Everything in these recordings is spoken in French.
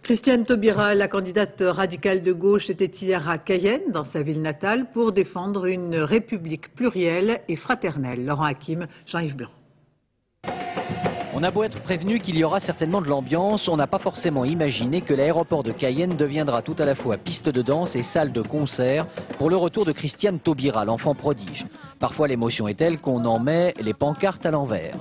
Christiane Taubira, la candidate radicale de gauche, était hier à Cayenne, dans sa ville natale, pour défendre une république plurielle et fraternelle. Laurent Hakim, Jean-Yves Blanc. On a beau être prévenu qu'il y aura certainement de l'ambiance, on n'a pas forcément imaginé que l'aéroport de Cayenne deviendra tout à la fois piste de danse et salle de concert pour le retour de Christiane Taubira, l'enfant prodige. Parfois l'émotion est telle qu'on en met les pancartes à l'envers.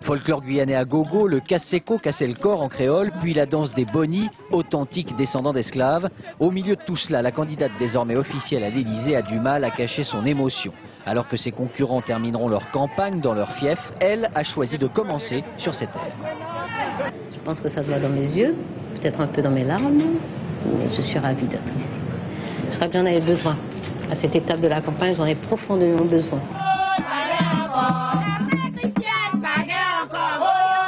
Folklore guyanais à gogo, le casse-seco cassait le corps en créole, puis la danse des bonnies, authentiques descendants d'esclaves. Au milieu de tout cela, la candidate désormais officielle à l'Élysée a du mal à cacher son émotion. Alors que ses concurrents termineront leur campagne dans leur fief, elle a choisi de commencer sur cette aire. Je pense que ça doit dans mes yeux, peut-être un peu dans mes larmes, mais je suis ravie d'être ici. Je crois que j'en avais besoin. À cette étape de la campagne, j'en ai profondément besoin.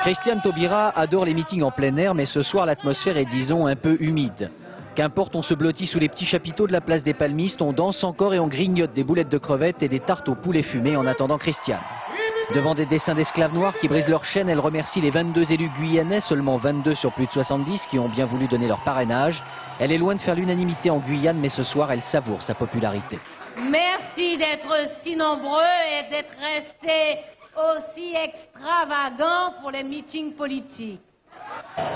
Christiane Taubira adore les meetings en plein air, mais ce soir l'atmosphère est, disons, un peu humide. Qu'importe, on se blottit sous les petits chapiteaux de la place des Palmistes, on danse encore et on grignote des boulettes de crevettes et des tartes au poulet fumé en attendant Christiane. Devant des dessins d'esclaves noirs qui brisent leur chaîne, elle remercie les 22 élus guyanais, seulement 22 sur plus de 70, qui ont bien voulu donner leur parrainage. Elle est loin de faire l'unanimité en Guyane, mais ce soir, elle savoure sa popularité. Merci d'être si nombreux et d'être restés aussi extravagants pour les meetings politiques.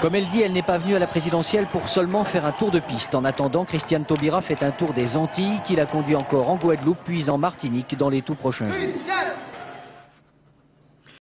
Comme elle dit, elle n'est pas venue à la présidentielle pour seulement faire un tour de piste. En attendant, Christiane Taubira fait un tour des Antilles qui la conduit encore en Guadeloupe puis en Martinique dans les tout prochains jours.